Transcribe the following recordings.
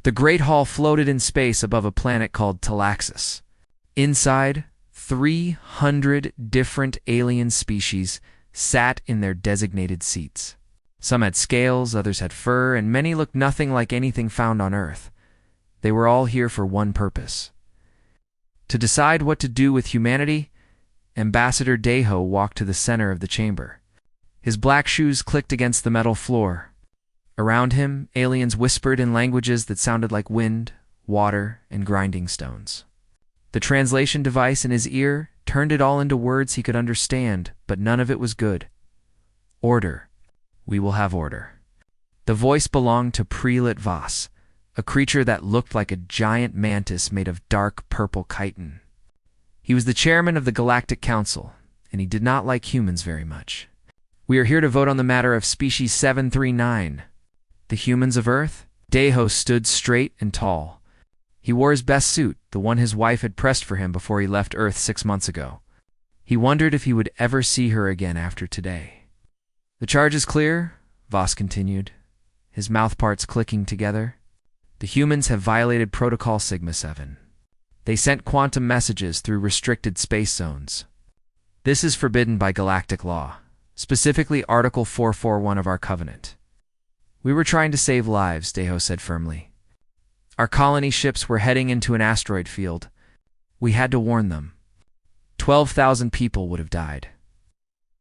The Great Hall floated in space above a planet called Talaxis. Inside, 300 different alien species sat in their designated seats. Some had scales, others had fur, and many looked nothing like anything found on Earth. They were all here for one purpose: to decide what to do with humanity. Ambassador Deho walked to the center of the chamber. His black shoes clicked against the metal floor. Around him, aliens whispered in languages that sounded like wind, water, and grinding stones. The translation device in his ear turned it all into words he could understand, but none of it was good. Order. We will have order. The voice belonged to Prelit Voss, a creature that looked like a giant mantis made of dark purple chitin. He was the chairman of the Galactic Council, and he did not like humans very much. We are here to vote on the matter of Species 739. The humans of Earth? Deho stood straight and tall. He wore his best suit, the one his wife had pressed for him before he left Earth 6 months ago. He wondered if he would ever see her again after today. The charge is clear, Voss continued, his mouthparts clicking together. The humans have violated Protocol Sigma-7. They sent quantum messages through restricted space zones. This is forbidden by galactic law, specifically Article 441 of our Covenant. We were trying to save lives, Deho said firmly. Our colony ships were heading into an asteroid field. We had to warn them. 12,000 people would have died.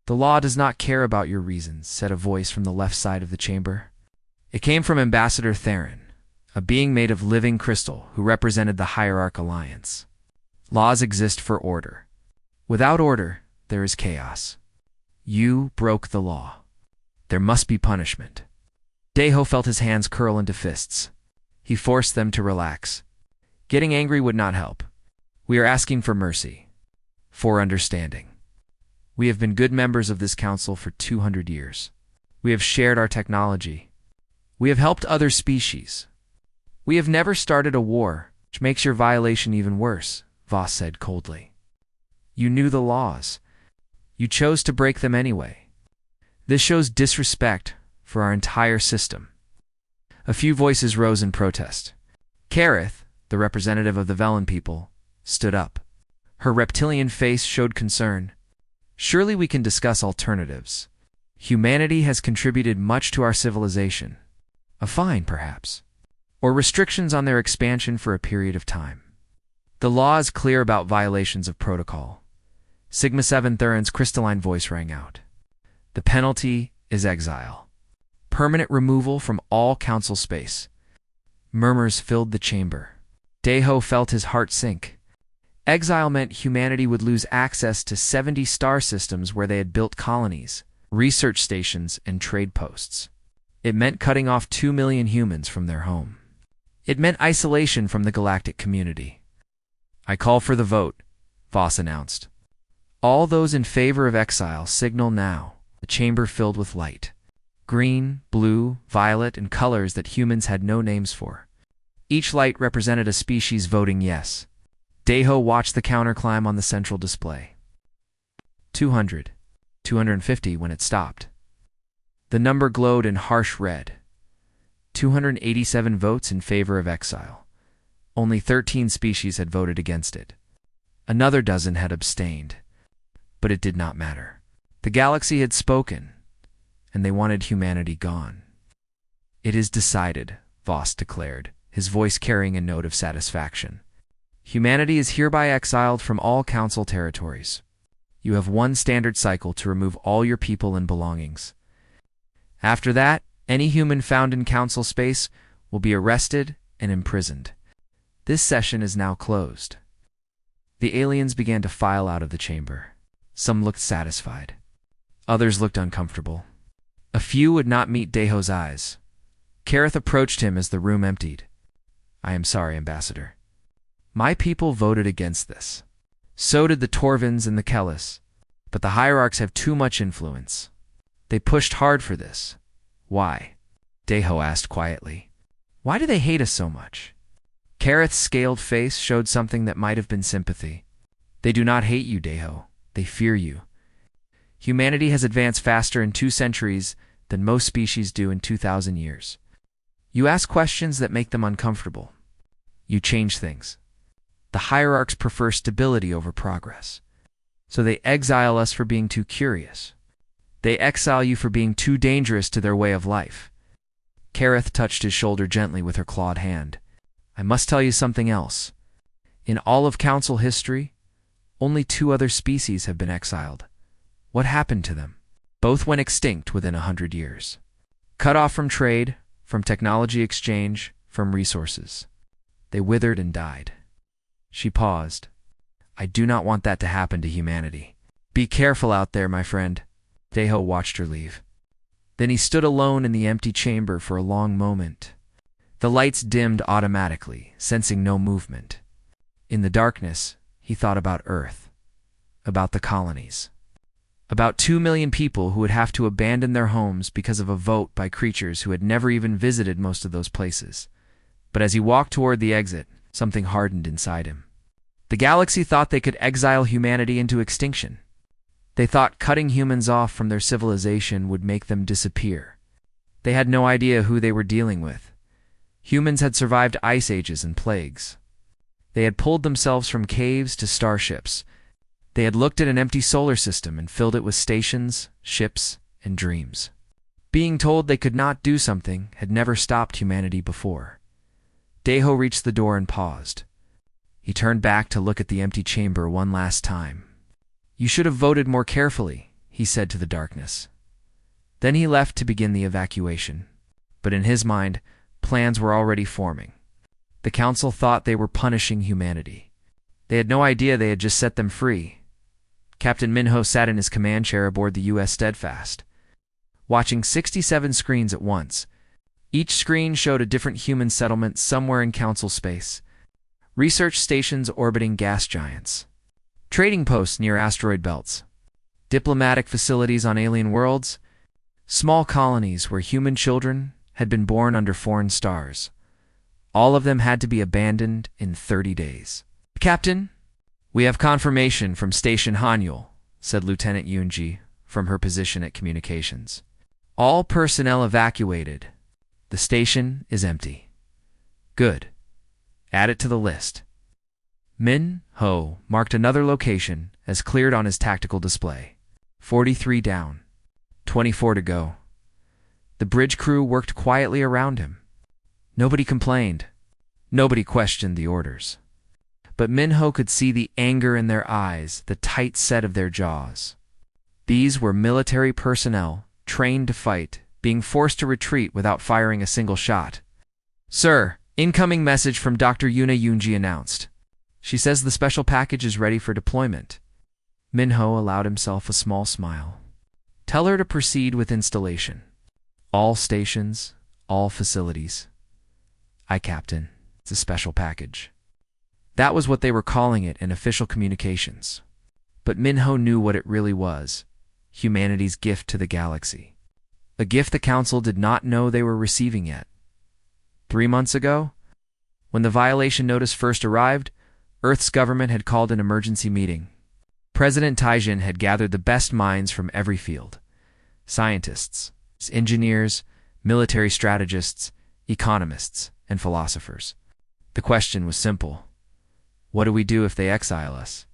The law does not care about your reasons, said a voice from the left side of the chamber. It came from Ambassador Theron, a being made of living crystal who represented the Hierarch Alliance. Laws exist for order. Without order, there is chaos. You broke the law. There must be punishment. Deho felt his hands curl into fists. He forced them to relax. Getting angry would not help. We are asking for mercy, for understanding. We have been good members of this council for 200 years. We have shared our technology. We have helped other species. We have never started a war, which makes your violation even worse, Voss said coldly. You knew the laws. You chose to break them anyway. This shows disrespect for our entire system. A few voices rose in protest. Kareth, the representative of the Velen people, stood up. Her reptilian face showed concern. Surely we can discuss alternatives. Humanity has contributed much to our civilization. A fine, perhaps. Or restrictions on their expansion for a period of time. The law is clear about violations of protocol. Sigma-7 Theron's crystalline voice rang out. The penalty is exile. Permanent removal from all council space. Murmurs filled the chamber. Deho felt his heart sink. Exile meant humanity would lose access to 70 star systems where they had built colonies, research stations, and trade posts. It meant cutting off 2 million humans from their home. It meant isolation from the galactic community. I call for the vote, Voss announced. All those in favor of exile signal now. The chamber filled with light. Green, blue, violet, and colors that humans had no names for. Each light represented a species voting yes. Deho watched the counter climb on the central display. 200, 250 when it stopped. The number glowed in harsh red. 287 votes in favor of exile. Only 13 species had voted against it. Another dozen had abstained. But it did not matter. The galaxy had spoken, and they wanted humanity gone. It is decided, Voss declared, his voice carrying a note of satisfaction. Humanity is hereby exiled from all council territories. You have one standard cycle to remove all your people and belongings. After that, any human found in council space will be arrested and imprisoned. This session is now closed. The aliens began to file out of the chamber. Some looked satisfied. Others looked uncomfortable. A few would not meet Deho's eyes. Kareth approached him as the room emptied. I am sorry, Ambassador. My people voted against this. So did the Torvins and the Kellis. But the hierarchs have too much influence. They pushed hard for this. Why? Deho asked quietly. Why do they hate us so much? Kareth's scaled face showed something that might have been sympathy. They do not hate you, Deho. They fear you. Humanity has advanced faster in 2 centuries than most species do in 2,000 years. You ask questions that make them uncomfortable. You change things. The hierarchs prefer stability over progress. So they exile us for being too curious. They exile you for being too dangerous to their way of life. Kareth touched his shoulder gently with her clawed hand. I must tell you something else. In all of Council history, only 2 other species have been exiled. What happened to them? Both went extinct within 100 years. Cut off from trade, from technology exchange, from resources. They withered and died. She paused. I do not want that to happen to humanity. Be careful out there, my friend. Deho watched her leave. Then he stood alone in the empty chamber for a long moment. The lights dimmed automatically, sensing no movement. In the darkness, he thought about Earth, about the colonies, about 2 million people who would have to abandon their homes because of a vote by creatures who had never even visited most of those places. But as he walked toward the exit, something hardened inside him. The galaxy thought they could exile humanity into extinction. They thought cutting humans off from their civilization would make them disappear. They had no idea who they were dealing with. Humans had survived ice ages and plagues. They had pulled themselves from caves to starships. They had looked at an empty solar system and filled it with stations, ships, and dreams. Being told they could not do something had never stopped humanity before. Deho reached the door and paused. He turned back to look at the empty chamber one last time. You should have voted more carefully, he said to the darkness. Then he left to begin the evacuation. But in his mind, plans were already forming. The council thought they were punishing humanity. They had no idea they had just set them free. Captain Minho sat in his command chair aboard the U.S. Steadfast, watching 67 screens at once. Each screen showed a different human settlement somewhere in council space. Research stations orbiting gas giants. Trading posts near asteroid belts. Diplomatic facilities on alien worlds. Small colonies where human children had been born under foreign stars. All of them had to be abandoned in 30 days. Captain, we have confirmation from Station Hanyul, said Lieutenant Yunji from her position at communications. All personnel evacuated. The station is empty. Good. Add it to the list. Min Ho marked another location as cleared on his tactical display. 43 down. 24 to go. The bridge crew worked quietly around him. Nobody complained. Nobody questioned the orders. But Minho could see the anger in their eyes, the tight set of their jaws. These were military personnel, trained to fight, being forced to retreat without firing a single shot. Sir, incoming message from Dr. Yuna Yunji announced. She says the special package is ready for deployment. Minho allowed himself a small smile. Tell her to proceed with installation. All stations, all facilities. Aye, Captain. It's a special package. That was what they were calling it in official communications. But Minho knew what it really was. Humanity's gift to the galaxy. A gift the Council did not know they were receiving yet. 3 months ago, when the violation notice first arrived, Earth's government had called an emergency meeting. President Taijin had gathered the best minds from every field. Scientists, engineers, military strategists, economists, and philosophers. The question was simple. What do we do if they exile us?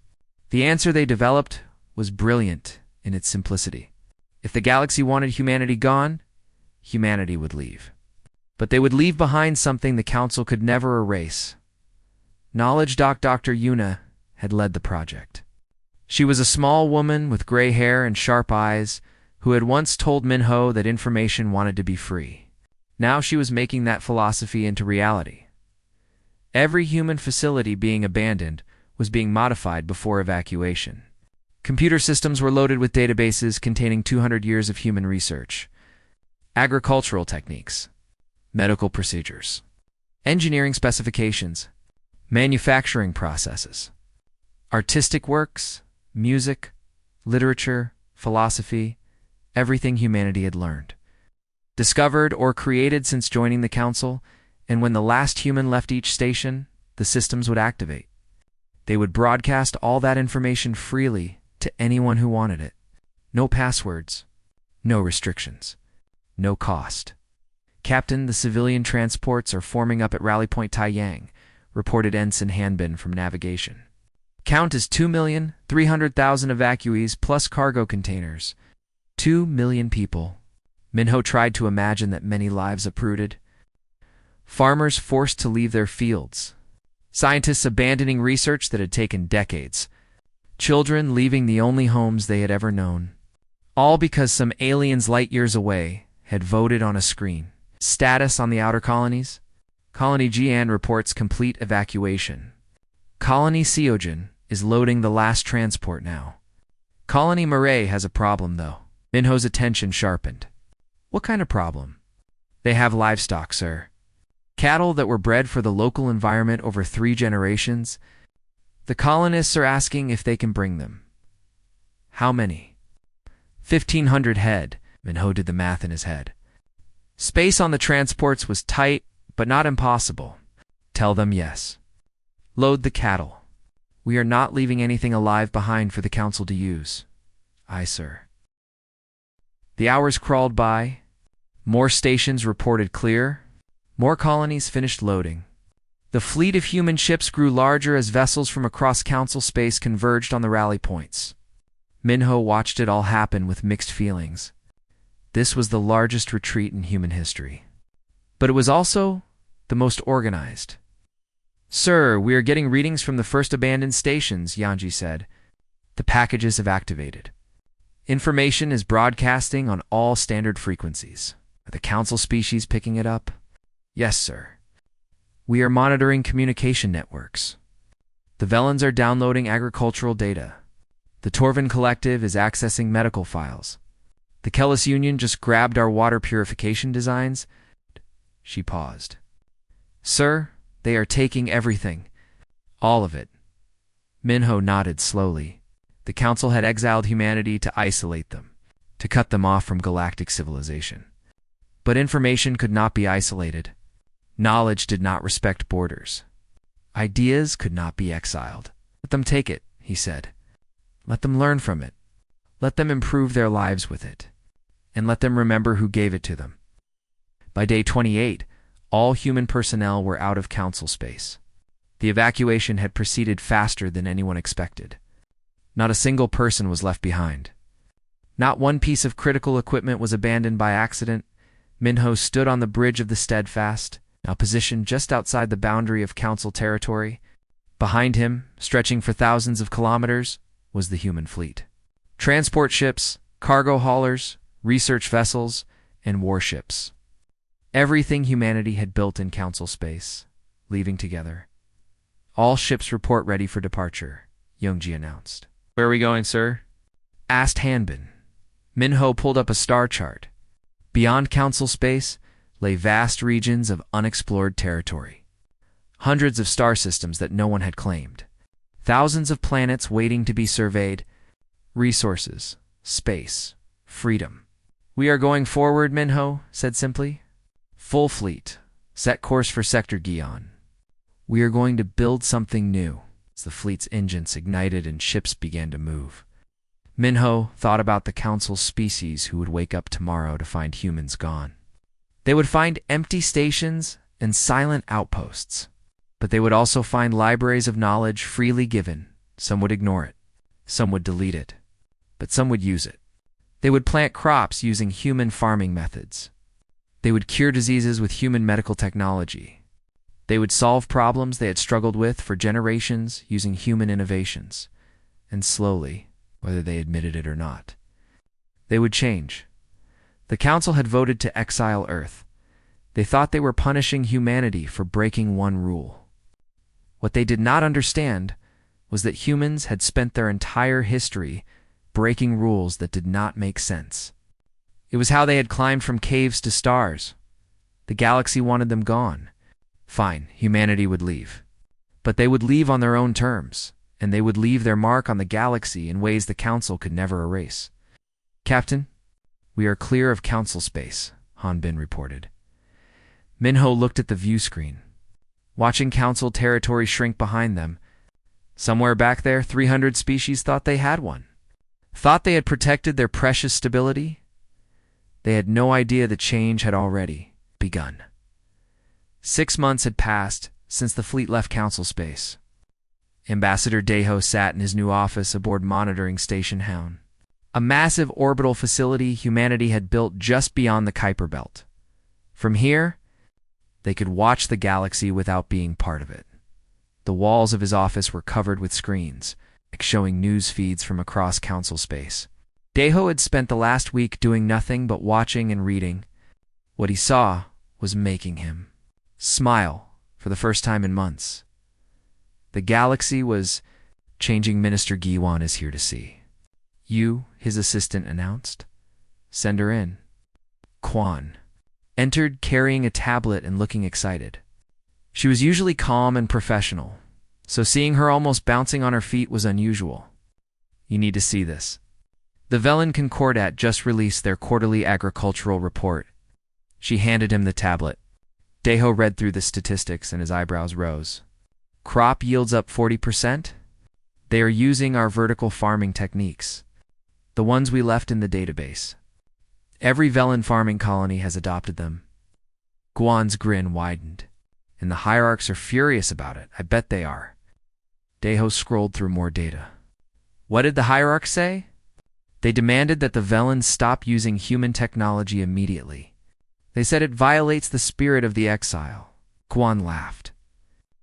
The answer they developed was brilliant in its simplicity. If the galaxy wanted humanity gone, humanity would leave. But they would leave behind something the Council could never erase. Knowledge Dr. Yuna had led the project. She was a small woman with gray hair and sharp eyes who had once told Minho that information wanted to be free. Now she was making that philosophy into reality. Every human facility being abandoned was being modified before evacuation. Computer systems were loaded with databases containing 200 years of human research, agricultural techniques, medical procedures, engineering specifications, manufacturing processes, artistic works, music, literature, philosophy, everything humanity had learned, discovered or created since joining the Council, and when the last human left each station, the systems would activate. They would broadcast all that information freely to anyone who wanted it. No passwords, no restrictions, no cost. Captain, the civilian transports are forming up at Rally Point Taiyang, reported Ensign Hanbin from navigation. Count is 2,300,000 evacuees plus cargo containers. 2 million people. Minho tried to imagine that many lives uprooted. Farmers forced to leave their fields. Scientists abandoning research that had taken decades. Children leaving the only homes they had ever known. All because some aliens light years away had voted on a screen. Status on the outer colonies? Colony Jian reports complete evacuation. Colony Seojin is loading the last transport now. Colony Murray has a problem, though. Minho's attention sharpened. What kind of problem? They have livestock, sir. Cattle that were bred for the local environment over 3 generations. The colonists are asking if they can bring them. How many? 1,500 head. Minho did the math in his head. Space on the transports was tight, but not impossible. Tell them yes. Load the cattle. We are not leaving anything alive behind for the council to use. Aye, sir. The hours crawled by. More stations reported clear. More colonies finished loading. The fleet of human ships grew larger as vessels from across council space converged on the rally points. Minho watched it all happen with mixed feelings. This was the largest retreat in human history. But it was also the most organized. Sir, we are getting readings from the first abandoned stations, Yanji said. The packages have activated. Information is broadcasting on all standard frequencies. Are the council species picking it up? Yes, sir. We are monitoring communication networks. The Velans are downloading agricultural data. The Torvin Collective is accessing medical files. The Kellis Union just grabbed our water purification designs. She paused. Sir, they are taking everything. All of it. Minho nodded slowly. The council had exiled humanity to isolate them, to cut them off from galactic civilization. But information could not be isolated. Knowledge did not respect borders. Ideas could not be exiled. Let them take it, he said. Let them learn from it. Let them improve their lives with it. And let them remember who gave it to them. By day 28, all human personnel were out of council space. The evacuation had proceeded faster than anyone expected. Not a single person was left behind. Not one piece of critical equipment was abandoned by accident. Minho stood on the bridge of the Steadfast, now positioned just outside the boundary of council territory. Behind him, stretching for thousands of kilometers, was the human fleet. Transport ships, cargo haulers, research vessels, and warships. Everything humanity had built in council space, leaving together. All ships report ready for departure, Youngji announced. Where are we going, sir? Asked Hanbin. Minho pulled up a star chart. Beyond council space lay vast regions of unexplored territory. Hundreds of star systems that no one had claimed. Thousands of planets waiting to be surveyed. Resources, space, freedom. We are going forward, Minho said simply. Full fleet. Set course for Sector Gion. We are going to build something new. As the fleet's engines ignited and ships began to move. Minho thought about the council's species who would wake up tomorrow to find humans gone. They would find empty stations and silent outposts. But they would also find libraries of knowledge freely given. Some would ignore it. Some would delete it. But some would use it. They would plant crops using human farming methods. They would cure diseases with human medical technology. They would solve problems they had struggled with for generations using human innovations. And slowly, whether they admitted it or not, they would change. The council had voted to exile Earth. They thought they were punishing humanity for breaking one rule. What they did not understand was that humans had spent their entire history breaking rules that did not make sense. It was how they had climbed from caves to stars. The galaxy wanted them gone. Fine, humanity would leave. But they would leave on their own terms, and they would leave their mark on the galaxy in ways the council could never erase. Captain, we are clear of council space, Hanbin reported. Minho looked at the view screen. Watching council territory shrink behind them, somewhere back there, 300 species thought they had one. Thought they had protected their precious stability. They had no idea the change had already begun. begun. 6 months had passed since the fleet left Council space. Ambassador Deho sat in his new office aboard Monitoring Station Hound, a massive orbital facility humanity had built just beyond the Kuiper Belt. From here, they could watch the galaxy without being part of it. The walls of his office were covered with screens, showing news feeds from across Council space. Deho had spent the last week doing nothing but watching and reading. What he saw was making him smile for the first time in months. The galaxy was changing. Minister Giwan is here to see you, his assistant announced. Send her in. Quan entered carrying a tablet and looking excited. She was usually calm and professional, so seeing her almost bouncing on her feet was unusual. You need to see this. The Velen Concordat just released their quarterly agricultural report. She handed him the tablet. Deho read through the statistics and his eyebrows rose. Crop yields up 40%? They are using our vertical farming techniques, the ones we left in the database. Every Velen farming colony has adopted them. Guan's grin widened. And the hierarchs are furious about it. I bet they are. Deho scrolled through more data. What did the hierarchs say? They demanded that the Velens stop using human technology immediately. They said it violates the spirit of the Exile. Guan laughed.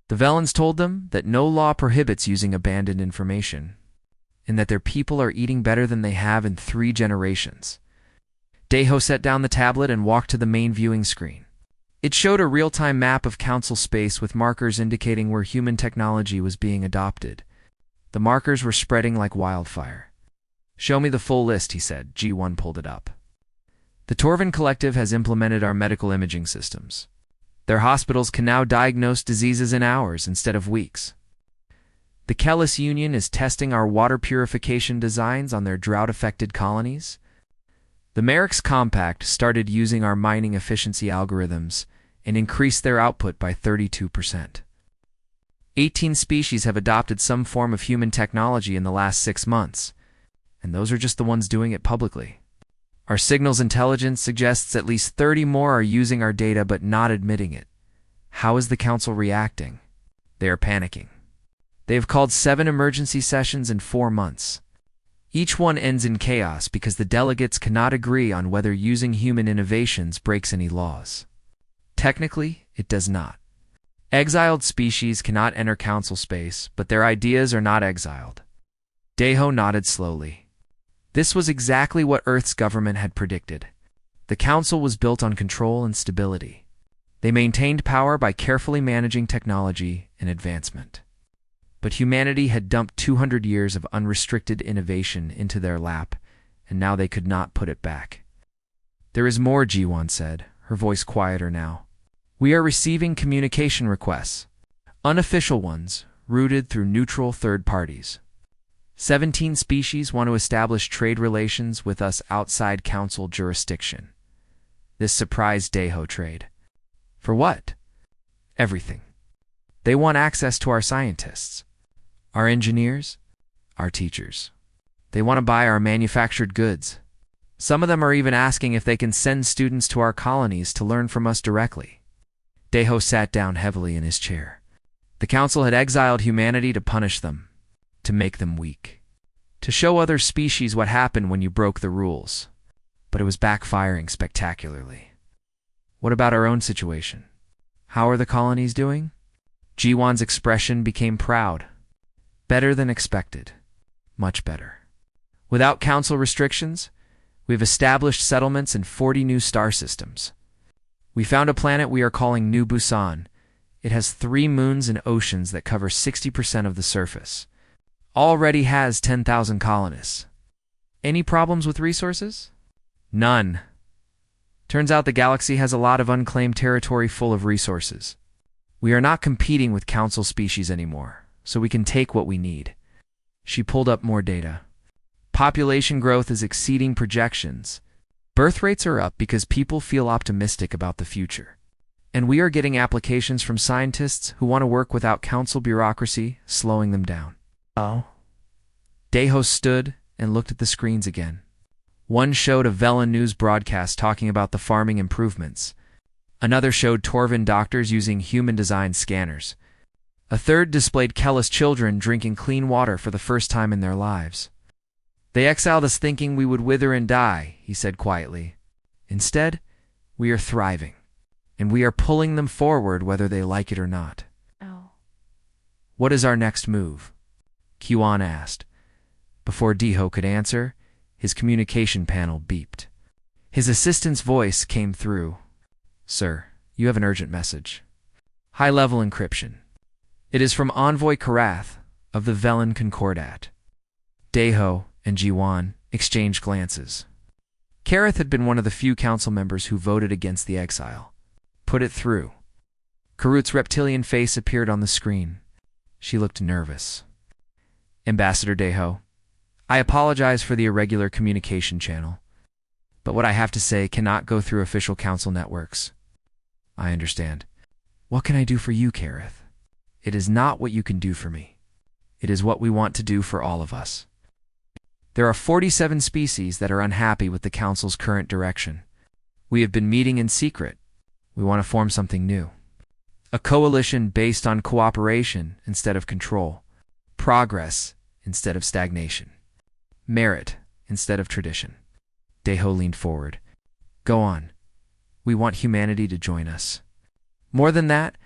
The Velens told them that no law prohibits using abandoned information, and that their people are eating better than they have in 3 generations. Deho set down the tablet and walked to the main viewing screen. It showed a real-time map of Council space with markers indicating where human technology was being adopted. The markers were spreading like wildfire. Show me the full list, he said. G1 pulled it up. The Torvin Collective has implemented our medical imaging systems. Their hospitals can now diagnose diseases in hours instead of weeks. The Kellis Union is testing our water purification designs on their drought-affected colonies. The Merrick's Compact started using our mining efficiency algorithms and increased their output by 32%. 18 species have adopted some form of human technology in the last 6 months, and those are just the ones doing it publicly. Our signals intelligence suggests at least 30 more are using our data but not admitting it. How is the Council reacting? They are panicking. They have called 7 emergency sessions in 4 months. Each one ends in chaos because the delegates cannot agree on whether using human innovations breaks any laws. Technically, it does not. Exiled species cannot enter Council space, but their ideas are not exiled. Deho nodded slowly. This was exactly what Earth's government had predicted. The Council was built on control and stability. They maintained power by carefully managing technology and advancement. But humanity had dumped 200 years of unrestricted innovation into their lap, and now they could not put it back. There is more, G1 said, her voice quieter now. We are receiving communication requests, unofficial ones, routed through neutral third parties. 17 species want to establish trade relations with us outside Council jurisdiction. This surprised Deho. Trade. For what? Everything. They want access to our scientists, our engineers, our teachers. They want to buy our manufactured goods. Some of them are even asking if they can send students to our colonies to learn from us directly. Deho sat down heavily in his chair. The Council had exiled humanity to punish them, to make them weak, to show other species what happened when you broke the rules. But it was backfiring spectacularly. What about our own situation? How are the colonies doing? G1's expression became proud. Better than expected. Much better. Without Council restrictions, we've established settlements in 40 new star systems. We found a planet we are calling New Busan. It has 3 moons and oceans that cover 60% of the surface. Already has 10,000 colonists. Any problems with resources? None. Turns out the galaxy has a lot of unclaimed territory full of resources. We are not competing with Council species anymore, so we can take what we need. She pulled up more data. Population growth is exceeding projections. Birth rates are up because people feel optimistic about the future. And we are getting applications from scientists who want to work without Council bureaucracy slowing them down. Oh? Deho stood and looked at the screens again. One showed a Velen news broadcast talking about the farming improvements. Another showed Torvin doctors using human-designed scanners. A third displayed Kellis children drinking clean water for the first time in their lives. They exiled us thinking we would wither and die, he said quietly. Instead, we are thriving, and we are pulling them forward whether they like it or not. Oh. What is our next move? Kiwan asked. Before Deho could answer, his communication panel beeped. His assistant's voice came through. Sir, you have an urgent message. High-level encryption. It is from Envoy Karath of the Velen Concordat. Deho and Jiwan exchanged glances. Karath had been one of the few council members who voted against the exile. Put it through. Karut's reptilian face appeared on the screen. She looked nervous. Ambassador Deho, I apologize for the irregular communication channel, but what I have to say cannot go through official council networks. I understand. What can I do for you, Karath? It is not what you can do for me. It is what we want to do for all of us. There are 47 species that are unhappy with the Council's current direction. We have been meeting in secret. We want to form something new. A coalition based on cooperation instead of control. Progress instead of stagnation. Merit instead of tradition. Deho leaned forward. Go on. We want humanity to join us. More than that,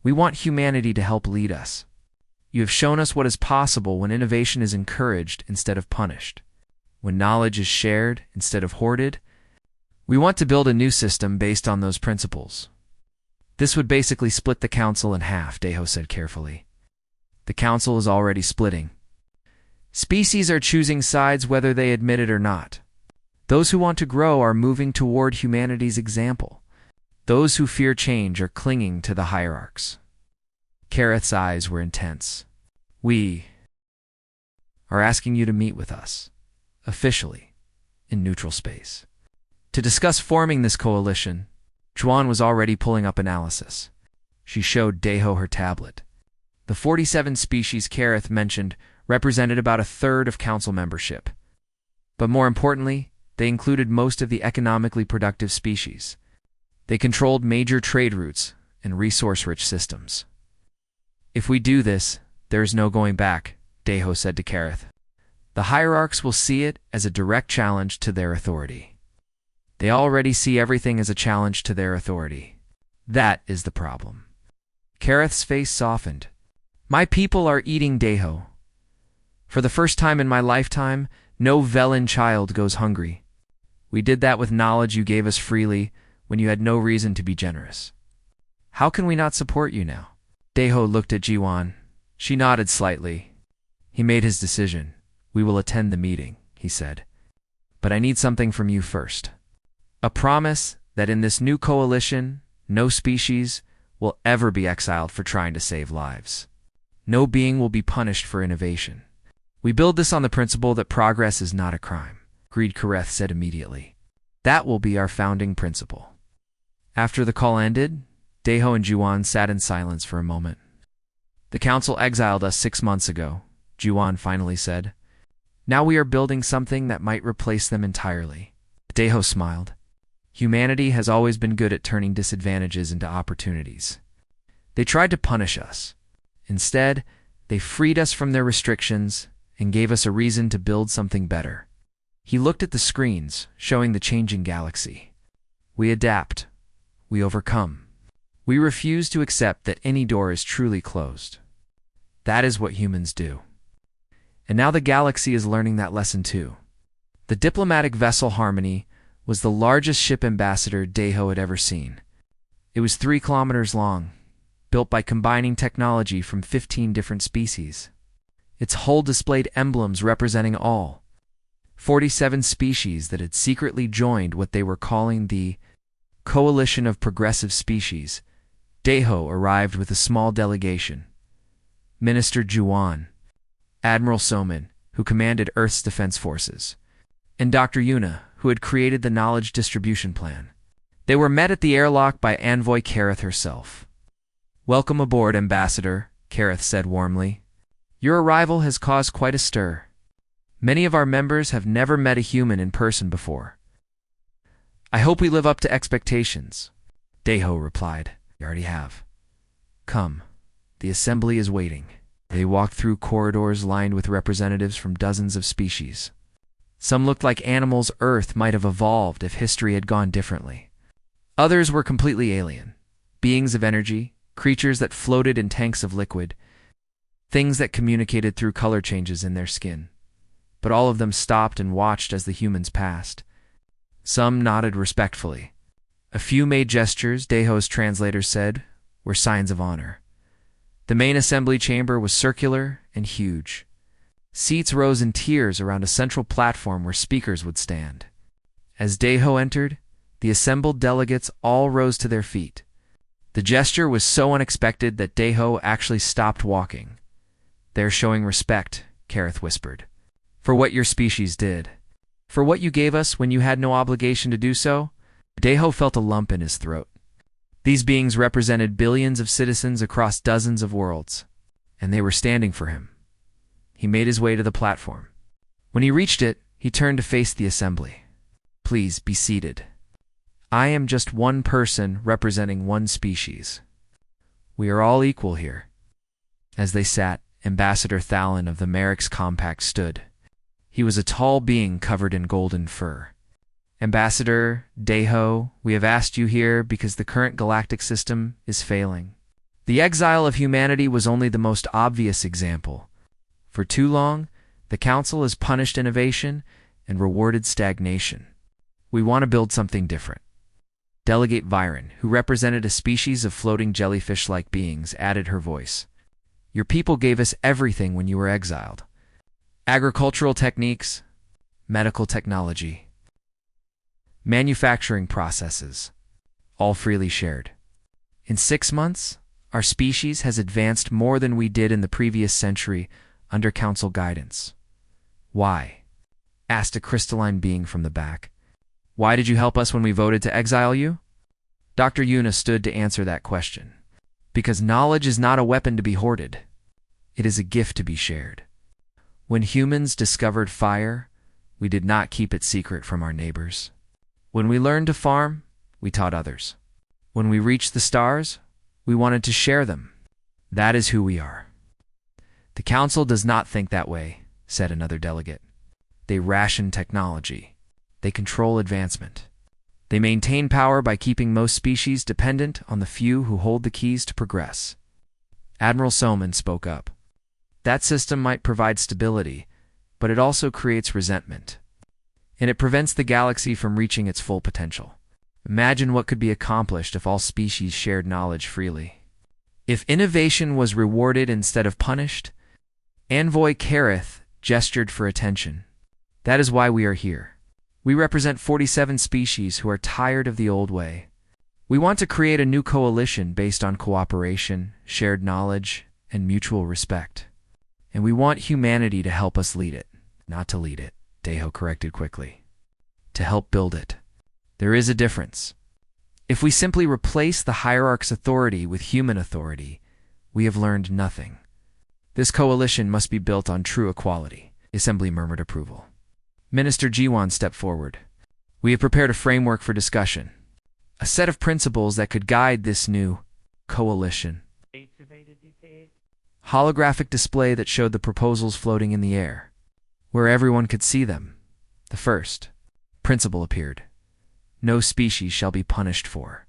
we want humanity to help lead us. You have shown us what is possible when innovation is encouraged instead of punished. When knowledge is shared instead of hoarded. We want to build a new system based on those principles. This would basically split the council in half, Deho said carefully. The council is already splitting. Species are choosing sides whether they admit it or not. Those who want to grow are moving toward humanity's example. Those who fear change are clinging to the hierarchs. Karath's eyes were intense. We are asking you to meet with us, officially, in neutral space. To discuss forming this coalition, Juan was already pulling up analysis. She showed Deho her tablet. The 47 species Karath mentioned represented about a third of council membership. But more importantly, they included most of the economically productive species. They controlled major trade routes and resource-rich systems. If we do this, there is no going back, Deho said to Karath. The hierarchs will see it as a direct challenge to their authority. They already see everything as a challenge to their authority. That is the problem. Karath's face softened. My people are eating, Deho. For the first time in my lifetime, no Velen child goes hungry. We did that with knowledge you gave us freely when you had no reason to be generous. How can we not support you now? Deho looked at Jiwan. She nodded slightly. He made his decision. We will attend the meeting, he said. But I need something from you first. A promise that in this new coalition, no species will ever be exiled for trying to save lives. No being will be punished for innovation. We build this on the principle that progress is not a crime, Karath said immediately. That will be our founding principle. After the call ended, Deho and Juwan sat in silence for a moment. The council exiled us 6 months ago, Juwan finally said. Now we are building something that might replace them entirely. Deho smiled. Humanity has always been good at turning disadvantages into opportunities. They tried to punish us. Instead, they freed us from their restrictions and gave us a reason to build something better. He looked at the screens, showing the changing galaxy. We adapt. We overcome. We refuse to accept that any door is truly closed. That is what humans do. And now the galaxy is learning that lesson too. The diplomatic vessel Harmony was the largest ship ambassador Deho had ever seen. It was 3 kilometers long, built by combining technology from 15 different species. Its hull displayed emblems representing all 47 species that had secretly joined what they were calling the Coalition of Progressive Species. Deho arrived with a small delegation. Minister Juwan, Admiral Soman, who commanded Earth's defense forces, and Dr. Yuna, who had created the knowledge distribution plan. They were met at the airlock by Envoy Karath herself. Welcome aboard, Ambassador, Karath said warmly. Your arrival has caused quite a stir. Many of our members have never met a human in person before. I hope we live up to expectations. Deho replied, "You already have. Come, the assembly is waiting." They walked through corridors lined with representatives from dozens of species. Some looked like animals Earth might have evolved if history had gone differently. Others were completely alien, beings of energy, creatures that floated in tanks of liquid, things that communicated through color changes in their skin. But all of them stopped and watched as the humans passed. Some nodded respectfully. A few made gestures, Deho's translator said, were signs of honor. The main assembly chamber was circular and huge. Seats rose in tiers around a central platform where speakers would stand. As Deho entered, the assembled delegates all rose to their feet. The gesture was so unexpected that Deho actually stopped walking. "They're showing respect," Kareth whispered. "For what your species did. For what you gave us when you had no obligation to do so." Deho felt a lump in his throat. These beings represented billions of citizens across dozens of worlds, and they were standing for him. He made his way to the platform. When he reached it, he turned to face the assembly. "Please be seated. I am just one person representing one species. We are all equal here." As they sat, Ambassador Thalen of the Merrick's Compact stood. He was a tall being covered in golden fur. "Ambassador Deho, we have asked you here because the current galactic system is failing. The exile of humanity was only the most obvious example. For too long, the Council has punished innovation and rewarded stagnation. We want to build something different." Delegate Viren, who represented a species of floating jellyfish-like beings, added her voice. "Your people gave us everything when you were exiled. Agricultural techniques, medical technology, manufacturing processes, all freely shared. In 6 months, our species has advanced more than we did in the previous century under Council guidance." "Why?" asked a crystalline being from the back. "Why did you help us when we voted to exile you?" Dr. Yuna stood to answer that question. "Because knowledge is not a weapon to be hoarded. It is a gift to be shared. When humans discovered fire, we did not keep it secret from our neighbors. When we learned to farm, we taught others. When we reached the stars, we wanted to share them. That is who we are." "The Council does not think that way," said another delegate. "They ration technology. They control advancement. They maintain power by keeping most species dependent on the few who hold the keys to progress." Admiral Soman spoke up. "That system might provide stability, but it also creates resentment. And it prevents the galaxy from reaching its full potential. Imagine what could be accomplished if all species shared knowledge freely. If innovation was rewarded instead of punished." Envoy Kareth gestured for attention. "That is why we are here. We represent 47 species who are tired of the old way. We want to create a new coalition based on cooperation, shared knowledge, and mutual respect. And we want humanity to help us lead it, not to lead it," Deho corrected quickly. "To help build it. There is a difference. If we simply replace the hierarch's authority with human authority, we have learned nothing. This coalition must be built on true equality." The assembly murmured approval. Minister Jiwan stepped forward. "We have prepared a framework for discussion, a set of principles that could guide this new coalition." Holographic display that showed the proposals floating in the air, where everyone could see them. The first principle appeared. No species shall be punished for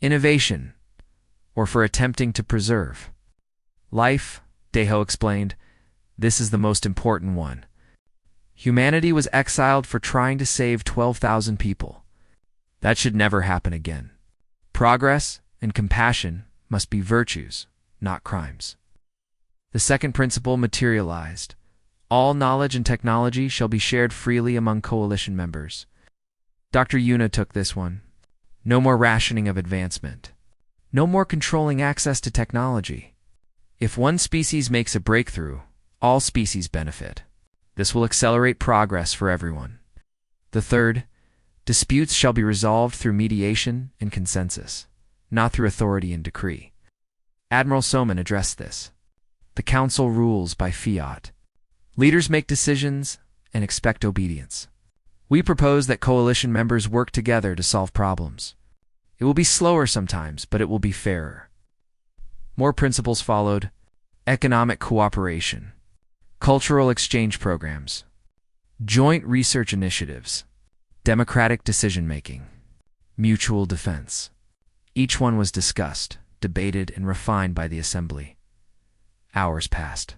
innovation or for attempting to preserve life. Deho explained, "This is the most important one. Humanity was exiled for trying to save 12,000 people. That should never happen again. Progress and compassion must be virtues, not crimes." The second principle materialized. All knowledge and technology shall be shared freely among coalition members. Dr. Yuna took this one. No more rationing of advancement. No more controlling access to technology. If one species makes a breakthrough, all species benefit. This will accelerate progress for everyone. The third, disputes shall be resolved through mediation and consensus, not through authority and decree. Admiral Soman addressed this. "The Council rules by fiat. Leaders make decisions and expect obedience. We propose that coalition members work together to solve problems. It will be slower sometimes, but it will be fairer. More principles followed: economic cooperation, cultural exchange programs, joint research initiatives, democratic decision-making, mutual defense. Each one was discussed, debated, and refined by the assembly. Hours passed.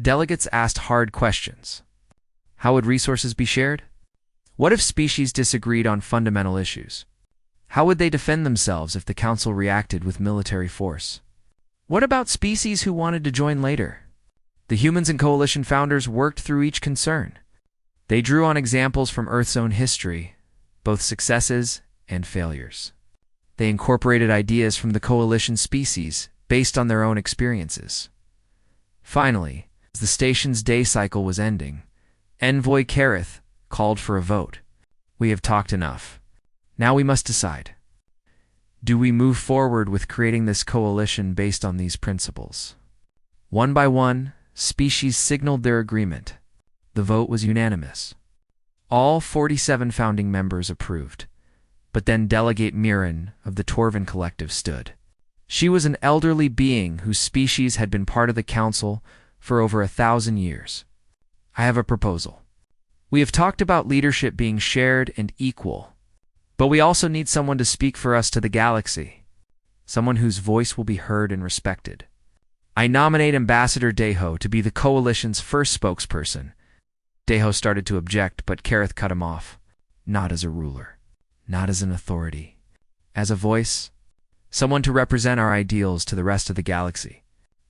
Delegates asked hard questions. How would resources be shared? What if species disagreed on fundamental issues? How would they defend themselves if the council reacted with military force? What about species who wanted to join later? The humans and coalition founders worked through each concern. They drew on examples from Earth's own history, both successes and failures. They incorporated ideas from the coalition species based on their own experiences. Finally, as the station's day cycle was ending, Envoy Kareth called for a vote. We have talked enough. Now we must decide. Do we move forward with creating this coalition based on these principles? One by one, species signaled their agreement. The vote was unanimous. All 47 founding members approved. But then Delegate Mirren of the Torvin Collective stood. She was an elderly being whose species had been part of the council for over 1,000 years. I have a proposal. We have talked about leadership being shared and equal, but we also need someone to speak for us to the galaxy, someone whose voice will be heard and respected. I nominate Ambassador Deho to be the coalition's first spokesperson. Deho started to object, but Kareth cut him off. Not as a ruler, not as an authority, as a voice, someone to represent our ideals to the rest of the galaxy.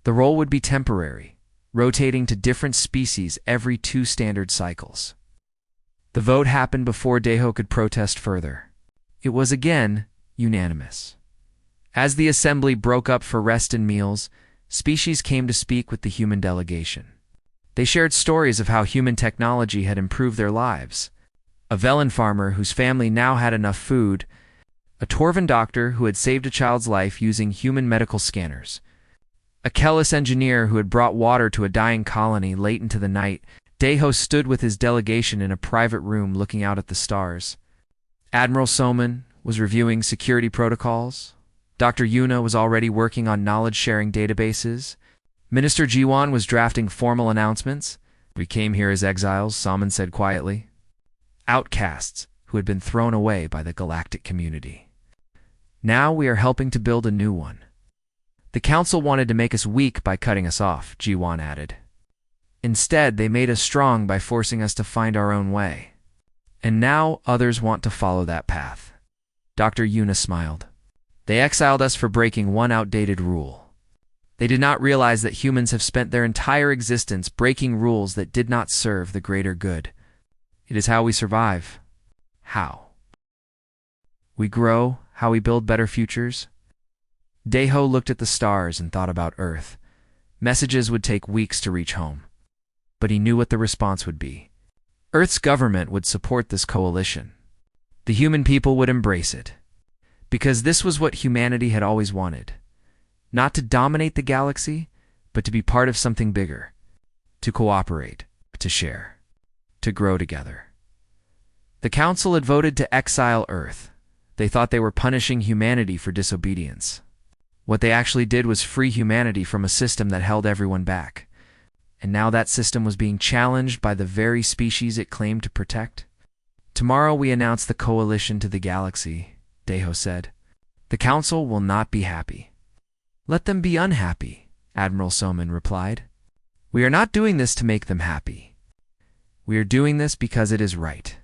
The role would be temporary, rotating to different species every 2 standard cycles. The vote happened before Deho could protest further. It was again unanimous. As the assembly broke up for rest and meals, species came to speak with the human delegation. They shared stories of how human technology had improved their lives. A Velen farmer whose family now had enough food, a Torvin doctor who had saved a child's life using human medical scanners, a Kellis engineer who had brought water to a dying colony late into the night. Deho stood with his delegation in a private room looking out at the stars. Admiral Soman was reviewing security protocols. Dr. Yuna was already working on knowledge-sharing databases. Minister Jiwan was drafting formal announcements. We came here as exiles, Soman said quietly. Outcasts who had been thrown away by the galactic community. Now we are helping to build a new one. The council wanted to make us weak by cutting us off, Jiwan added. Instead, they made us strong by forcing us to find our own way. And now others want to follow that path. Dr. Yuna smiled. They exiled us for breaking one outdated rule. They did not realize that humans have spent their entire existence breaking rules that did not serve the greater good. It is how we survive. How? We grow, how we build better futures. Deho looked at the stars and thought about Earth. Messages would take weeks to reach home. But he knew what the response would be. Earth's government would support this coalition. The human people would embrace it. Because this was what humanity had always wanted. Not to dominate the galaxy, but to be part of something bigger. To cooperate, to share, to grow together. The council had voted to exile Earth. They thought they were punishing humanity for disobedience. What they actually did was free humanity from a system that held everyone back. And now that system was being challenged by the very species it claimed to protect. Tomorrow we announce the coalition to the galaxy, Deho said. The council will not be happy. Let them be unhappy, Admiral Soman replied. We are not doing this to make them happy. We are doing this because it is right.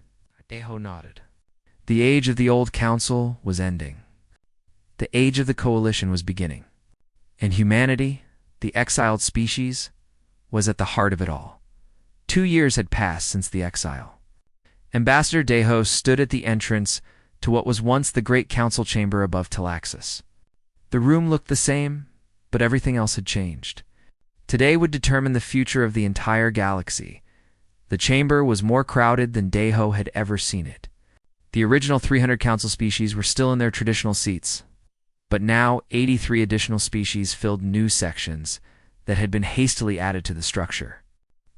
Deho nodded. The age of the old council was ending. The age of the coalition was beginning. And humanity, the exiled species, was at the heart of it all. 2 years had passed since the exile. Ambassador Deho stood at the entrance to what was once the great council chamber above Talaxis. The room looked the same, but everything else had changed. Today would determine the future of the entire galaxy. The chamber was more crowded than Deho had ever seen it. The original 300 council species were still in their traditional seats, but now 83 additional species filled new sections that had been hastily added to the structure.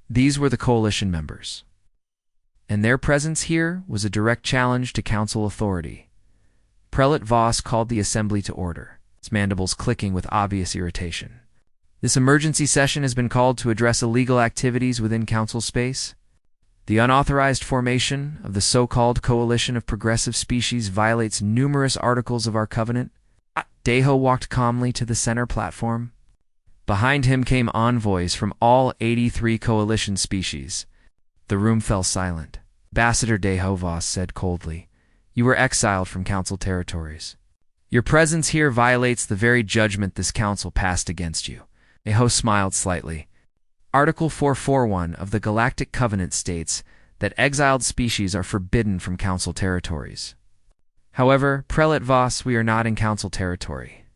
These were the coalition members. And their presence here was a direct challenge to council authority. Prelate Voss called the assembly to order, its mandibles clicking with obvious irritation. This emergency session has been called to address illegal activities within council space. The unauthorized formation of the so-called Coalition of Progressive Species violates numerous articles of our covenant. Deho walked calmly to the center platform. Behind him came envoys from all 83 coalition species. The room fell silent. Ambassador Deho, Voss said coldly, "You were exiled from council territories. Your presence here violates the very judgment this council passed against you." Deho smiled slightly. Article 441 of the Galactic Covenant states that exiled species are forbidden from council territories. However, Prelate Voss, we are not in council territory.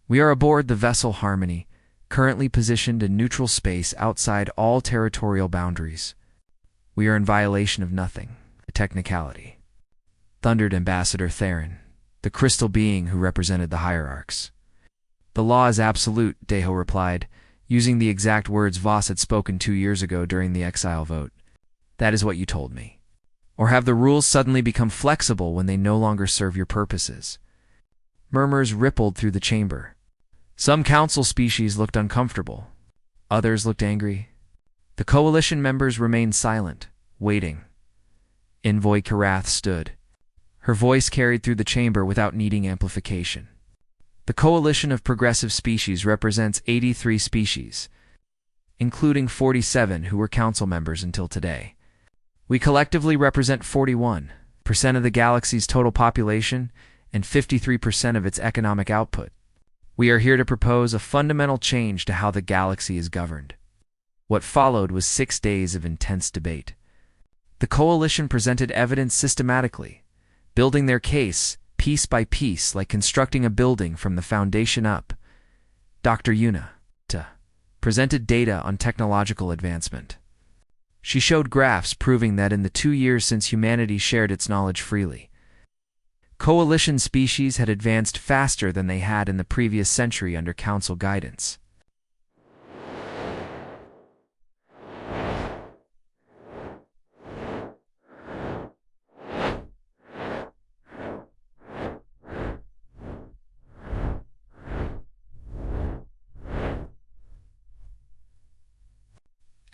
We are aboard the vessel Harmony, currently positioned in neutral space outside all territorial boundaries. We are in violation of nothing, a technicality, thundered Ambassador Theron, the crystal being who represented the hierarchs. The law is absolute, Deho replied, using the exact words Voss had spoken 2 years ago during the Exile vote. That is what you told me. Or have the rules suddenly become flexible when they no longer serve your purposes? Murmurs rippled through the chamber. Some council species looked uncomfortable. Others looked angry. The coalition members remained silent, waiting. Envoy Karath stood. Her voice carried through the chamber without needing amplification. The Coalition of Progressive Species represents 83 species, including 47 who were council members until today. We collectively represent 41% of the galaxy's total population and 53% of its economic output. We are here to propose a fundamental change to how the galaxy is governed. What followed was 6 days of intense debate. The coalition presented evidence systematically, building their case piece by piece like constructing a building from the foundation up. Dr. Yuna presented data on technological advancement. She showed graphs proving that in the 2 years since humanity shared its knowledge freely, coalition species had advanced faster than they had in the previous century under council guidance.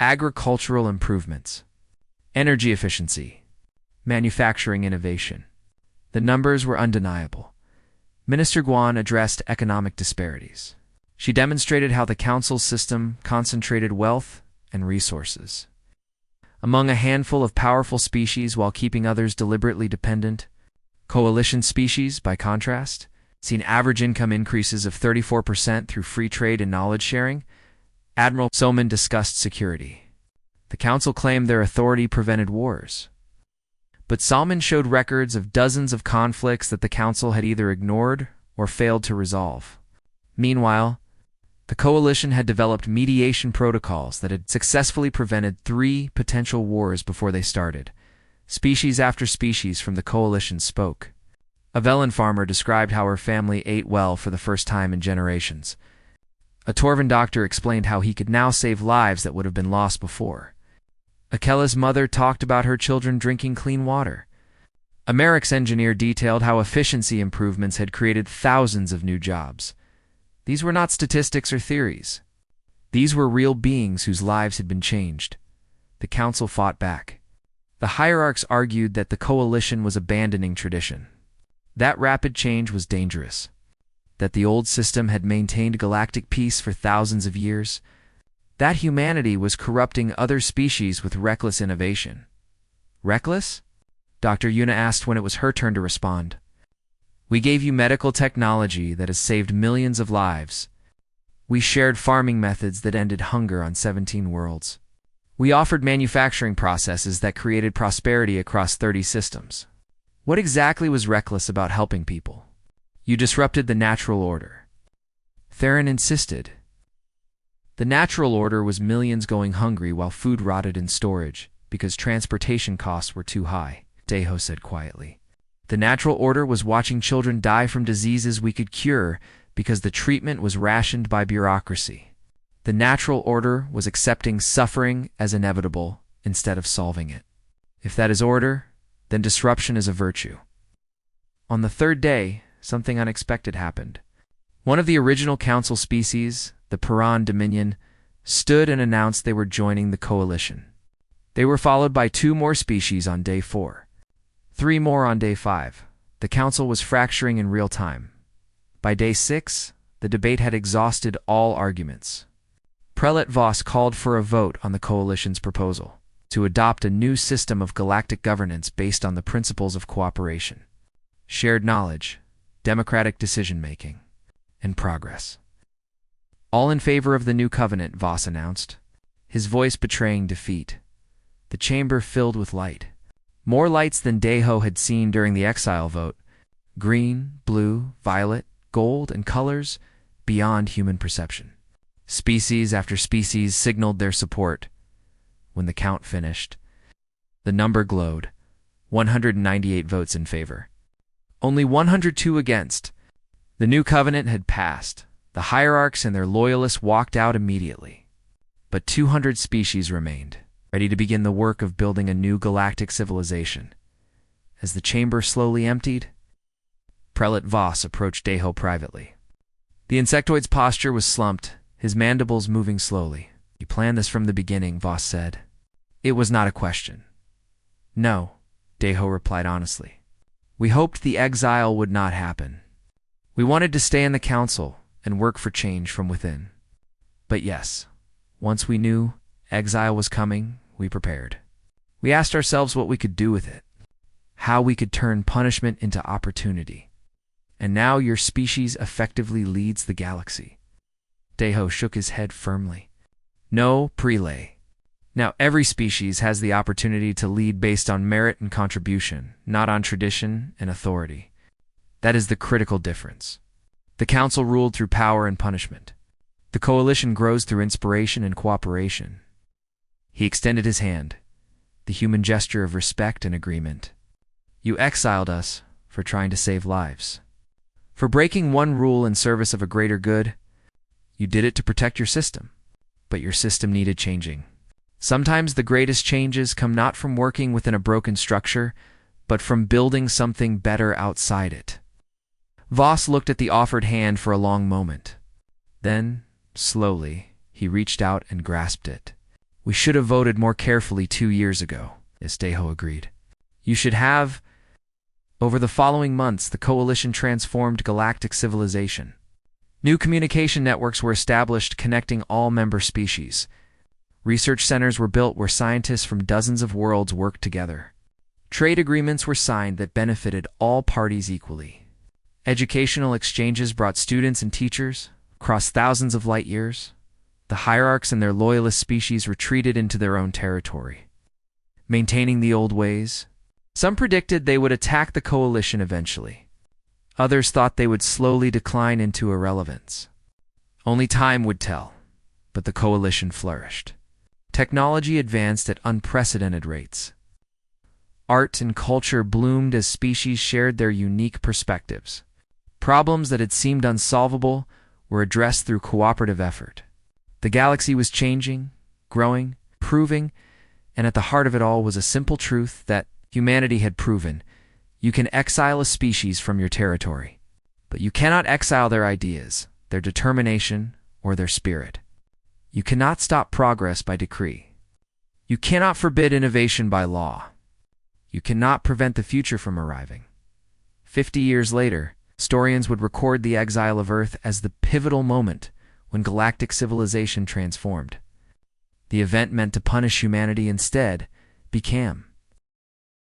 Agricultural improvements, energy efficiency, manufacturing innovation. The numbers were undeniable. Minister Guan addressed economic disparities. She demonstrated how the council's system concentrated wealth and resources among a handful of powerful species while keeping others deliberately dependent. Coalition species, by contrast, seen average income increases of 34% through free trade and knowledge sharing. Admiral Soman discussed security. The council claimed their authority prevented wars. But Salman showed records of dozens of conflicts that the council had either ignored or failed to resolve. Meanwhile, the coalition had developed mediation protocols that had successfully prevented 3 potential wars before they started. Species after species from the coalition spoke. A Velen farmer described how her family ate well for the first time in generations. A Torvan doctor explained how he could now save lives that would have been lost before. Akela's mother talked about her children drinking clean water. A Merrick's engineer detailed how efficiency improvements had created thousands of new jobs. These were not statistics or theories. These were real beings whose lives had been changed. The council fought back. The hierarchs argued that the coalition was abandoning tradition. That rapid change was dangerous. That the old system had maintained galactic peace for thousands of years. That humanity was corrupting other species with reckless innovation. Reckless? Dr. Yuna asked when it was her turn to respond. We gave you medical technology that has saved millions of lives. We shared farming methods that ended hunger on 17 worlds. We offered manufacturing processes that created prosperity across 30 systems. What exactly was reckless about helping people? You disrupted the natural order. Theron insisted. The natural order was millions going hungry while food rotted in storage because transportation costs were too high, Deho said quietly. The natural order was watching children die from diseases we could cure because the treatment was rationed by bureaucracy. The natural order was accepting suffering as inevitable instead of solving it. If that is order, then disruption is a virtue. On the third day, something unexpected happened. One of the original council species, the Piran Dominion, stood and announced they were joining the coalition. They were followed by 2 more species on day 4, 3 more on day 5. The council was fracturing in real time. By day 6, the debate had exhausted all arguments. Prelate Voss called for a vote on the coalition's proposal to adopt a new system of galactic governance based on the principles of cooperation, shared knowledge, democratic decision-making, and progress. All in favor of the new covenant, Voss announced, his voice betraying defeat. The chamber filled with light. More lights than Deho had seen during the Exile vote. Green, blue, violet, gold, and colors beyond human perception. Species after species signaled their support. When the count finished, the number glowed. 198 votes in favor. Only 102 against. The new covenant had passed. The hierarchs and their loyalists walked out immediately. But 200 species remained, ready to begin the work of building a new galactic civilization. As the chamber slowly emptied, Prelate Voss approached Deho privately. The insectoid's posture was slumped, his mandibles moving slowly. "You planned this from the beginning," Voss said. "It was not a question." "No," Deho replied honestly. "We hoped the exile would not happen. We wanted to stay in the council and work for change from within. But yes, once we knew exile was coming, we prepared. We asked ourselves what we could do with it, how we could turn punishment into opportunity. And now your species effectively leads the galaxy." Deho shook his head firmly. "No, prelay. Now every species has the opportunity to lead based on merit and contribution, not on tradition and authority. That is the critical difference. The council ruled through power and punishment. The coalition grows through inspiration and cooperation." He extended his hand, the human gesture of respect and agreement. "You exiled us for trying to save lives. For breaking one rule in service of a greater good. You did it to protect your system, but your system needed changing. Sometimes the greatest changes come not from working within a broken structure, but from building something better outside it." Voss looked at the offered hand for a long moment. Then, slowly, he reached out and grasped it. "We should have voted more carefully 2 years ago," Deho agreed. "You should have." Over the following months, the coalition transformed galactic civilization. New communication networks were established connecting all member species. Research centers were built where scientists from dozens of worlds worked together. Trade agreements were signed that benefited all parties equally. Educational exchanges brought students and teachers across thousands of light years. The hierarchs and their loyalist species retreated into their own territory, maintaining the old ways. Some predicted they would attack the coalition eventually. Others thought they would slowly decline into irrelevance. Only time would tell, but the coalition flourished. Technology advanced at unprecedented rates. Art and culture bloomed as species shared their unique perspectives. Problems that had seemed unsolvable were addressed through cooperative effort. The galaxy was changing, growing, proving, and at the heart of it all was a simple truth that humanity had proven: you can exile a species from your territory, but you cannot exile their ideas, their determination, or their spirit. You cannot stop progress by decree. You cannot forbid innovation by law. You cannot prevent the future from arriving. 50 years later, historians would record the exile of Earth as the pivotal moment when galactic civilization transformed. The event meant to punish humanity instead became